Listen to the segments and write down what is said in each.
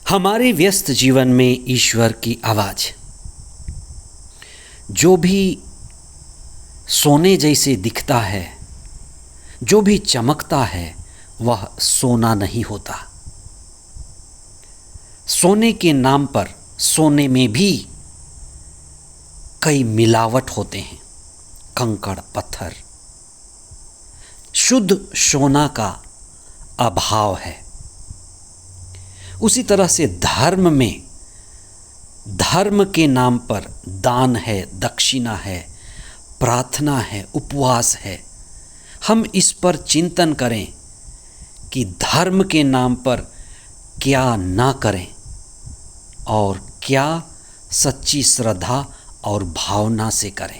हमारे व्यस्त जीवन में ईश्वर की आवाज़, जो भी सोने जैसे दिखता है, जो भी चमकता है, वह सोना नहीं होता। सोने के नाम पर सोने में भी कई मिलावट होते हैं, कंकड़ पत्थर। शुद्ध सोना का अभाव है। उसी तरह से धर्म में, धर्म के नाम पर दान है, दक्षिणा है, प्रार्थना है, उपवास है। हम इस पर चिंतन करें कि धर्म के नाम पर क्या ना करें और क्या सच्ची श्रद्धा और भावना से करें।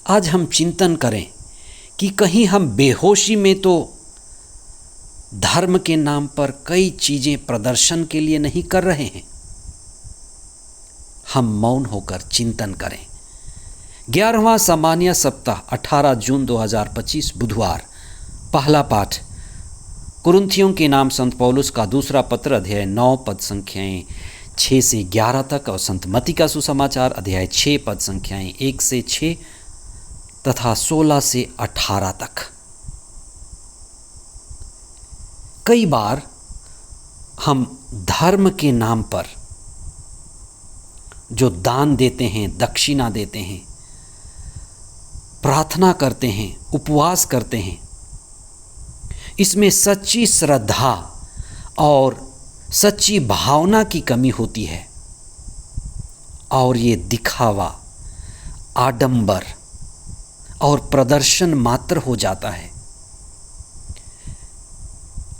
आज हम चिंतन करें कि कहीं हम बेहोशी में तो धर्म के नाम पर कई चीज़ें प्रदर्शन के लिए नहीं कर रहे हैं। हम मौन होकर चिंतन करें। 11वां सामान्य सप्ताह 18 जून 2025 बुधवार। पहला पाठ कुरिन्थियों के नाम संत पौलुस का दूसरा पत्र अध्याय 9 पद संख्याएं 6 से 11 तक और संत मत्ती का सुसमाचार अध्याय 6 पद संख्याएं 1 से 6 तथा 16 से 18 तक। कई बार हम धर्म के नाम पर जो दान देते हैं, दक्षिणा देते हैं, प्रार्थना करते हैं, उपवास करते हैं, इसमें सच्ची श्रद्धा और सच्ची भावना की कमी होती है और ये दिखावा, आडंबर और प्रदर्शन मात्र हो जाता है।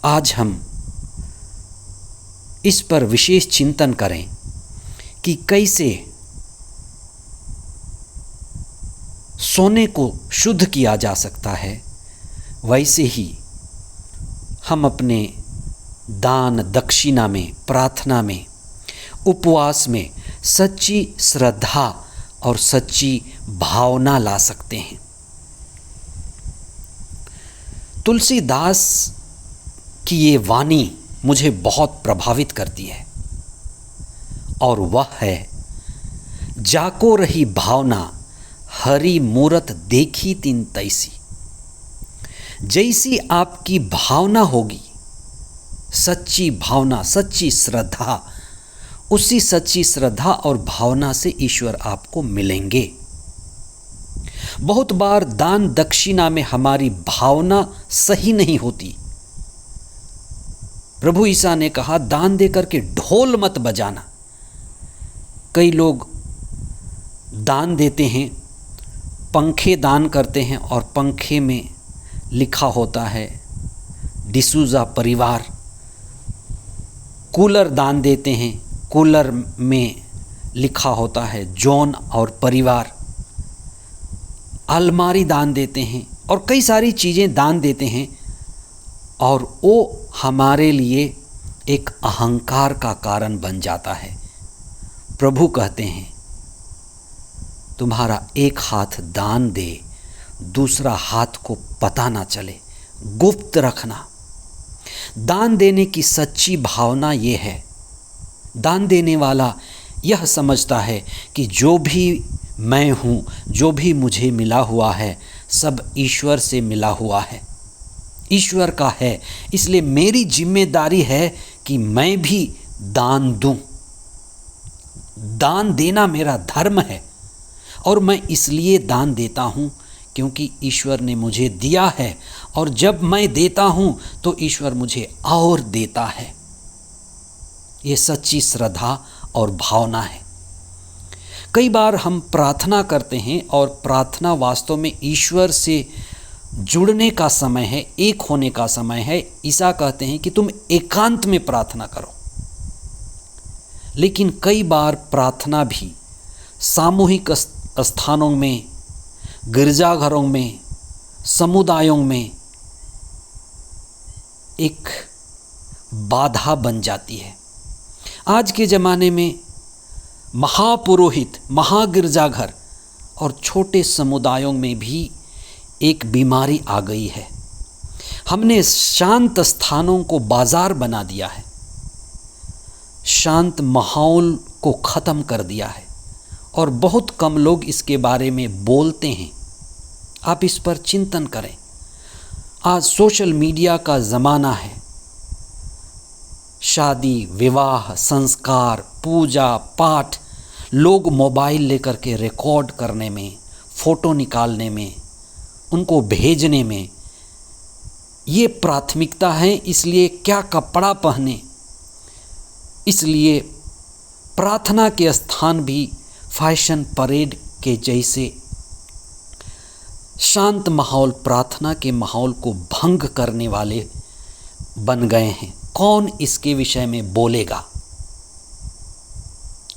आज हम इस पर विशेष चिंतन करें कि कैसे सोने को शुद्ध किया जा सकता है। वैसे ही हम अपने दान दक्षिणा में, प्रार्थना में, उपवास में सच्ची श्रद्धा और सच्ची भावना ला सकते हैं। तुलसीदास कि ये वाणी मुझे बहुत प्रभावित करती है और वह है, जाको रही भावना हरि मूरत देखी तीन तैसी। जैसी आपकी भावना होगी, सच्ची भावना, सच्ची श्रद्धा, उसी सच्ची श्रद्धा और भावना से ईश्वर आपको मिलेंगे। बहुत बार दान दक्षिणा में हमारी भावना सही नहीं होती। प्रभु ईसा ने कहा, दान देकर के ढोल मत बजाना। कई लोग दान देते हैं, पंखे दान करते हैं और पंखे में लिखा होता है डिसूजा परिवार। कूलर दान देते हैं, कूलर में लिखा होता है जॉन और परिवार। अलमारी दान देते हैं और कई सारी चीज़ें दान देते हैं और वो हमारे लिए एक अहंकार का कारण बन जाता है। प्रभु कहते हैं, तुम्हारा एक हाथ दान दे, दूसरा हाथ को पता ना चले, गुप्त रखना। दान देने की सच्ची भावना ये है, दान देने वाला यह समझता है कि जो भी मैं हूँ, जो भी मुझे मिला हुआ है, सब ईश्वर से मिला हुआ है, ईश्वर का है। इसलिए मेरी जिम्मेदारी है कि मैं भी दान दूं। दान देना मेरा धर्म है और मैं इसलिए दान देता हूं क्योंकि ईश्वर ने मुझे दिया है और जब मैं देता हूं तो ईश्वर मुझे और देता है। ये सच्ची श्रद्धा और भावना है। कई बार हम प्रार्थना करते हैं और प्रार्थना वास्तव में ईश्वर से जुड़ने का समय है, एक होने का समय है। ईसा कहते हैं कि तुम एकांत में प्रार्थना करो। लेकिन कई बार प्रार्थना भी सामूहिक स्थानों में, गिरजाघरों में, समुदायों में एक बाधा बन जाती है। आज के ज़माने में महापुरोहित, महागिरजाघर और छोटे समुदायों में भी एक बीमारी आ गई है। हमने शांत स्थानों को बाजार बना दिया है। शांत माहौल को ख़त्म कर दिया है और बहुत कम लोग इसके बारे में बोलते हैं। आप इस पर चिंतन करें। आज सोशल मीडिया का ज़माना है। शादी, विवाह, संस्कार, पूजा पाठ लोग मोबाइल लेकर के रिकॉर्ड करने में, फ़ोटो निकालने में, उनको भेजने में ये प्राथमिकता है। इसलिए क्या कपड़ा पहने, इसलिए प्रार्थना के स्थान भी फैशन परेड के जैसे शांत माहौल, प्रार्थना के माहौल को भंग करने वाले बन गए हैं। कौन इसके विषय में बोलेगा?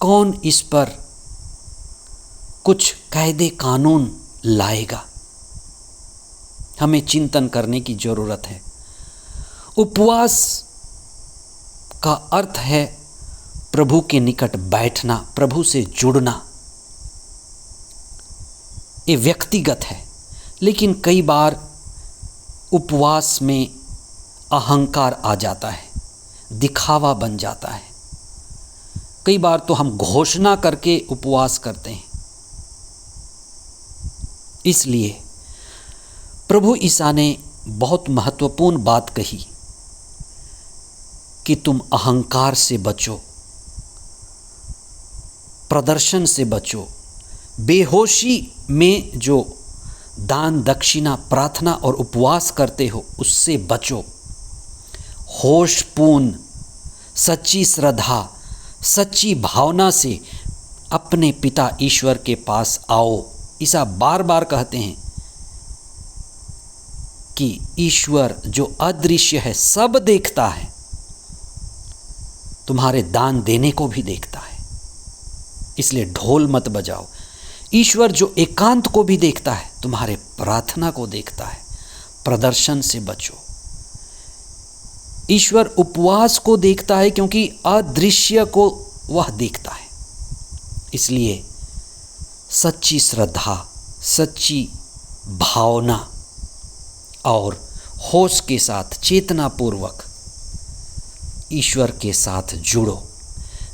कौन इस पर कुछ कायदे कानून लाएगा? हमें चिंतन करने की ज़रूरत है। उपवास का अर्थ है प्रभु के निकट बैठना, प्रभु से जुड़ना। ये व्यक्तिगत है, लेकिन कई बार उपवास में अहंकार आ जाता है, दिखावा बन जाता है। कई बार तो हम घोषणा करके उपवास करते हैं। इसलिए प्रभु ईसा ने बहुत महत्वपूर्ण बात कही कि तुम अहंकार से बचो, प्रदर्शन से बचो, बेहोशी में जो दान दक्षिणा, प्रार्थना और उपवास करते हो उससे बचो। होशपूर्ण, सच्ची श्रद्धा, सच्ची भावना से अपने पिता ईश्वर के पास आओ। ईसा बार बार कहते हैं कि ईश्वर जो अदृश्य है सब देखता है, तुम्हारे दान देने को भी देखता है। इसलिए ढोल मत बजाओ। ईश्वर जो एकांत को भी देखता है, तुम्हारे प्रार्थना को देखता है। प्रदर्शन से बचो। ईश्वर उपवास को देखता है क्योंकि अदृश्य को वह देखता है। इसलिए सच्ची श्रद्धा, सच्ची भावना और होश के साथ, चेतनापूर्वक ईश्वर के साथ जुड़ो।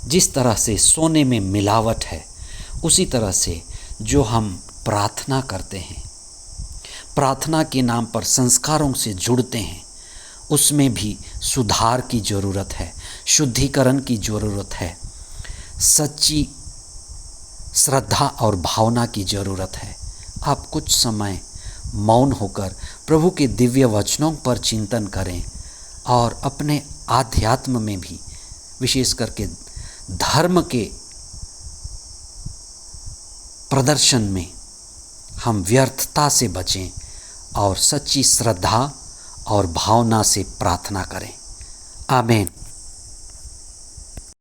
जिस तरह से सोने में मिलावट है, उसी तरह से जो हम प्रार्थना करते हैं, प्रार्थना के नाम पर संस्कारों से जुड़ते हैं, उसमें भी सुधार की ज़रूरत है, शुद्धिकरण की ज़रूरत है, सच्ची श्रद्धा और भावना की ज़रूरत है। आप कुछ समय मौन होकर प्रभु के दिव्य वचनों पर चिंतन करें और अपने आध्यात्म में भी, विशेष करके धर्म के प्रदर्शन में, हम व्यर्थता से बचें और सच्ची श्रद्धा और भावना से प्रार्थना करें। आमीन।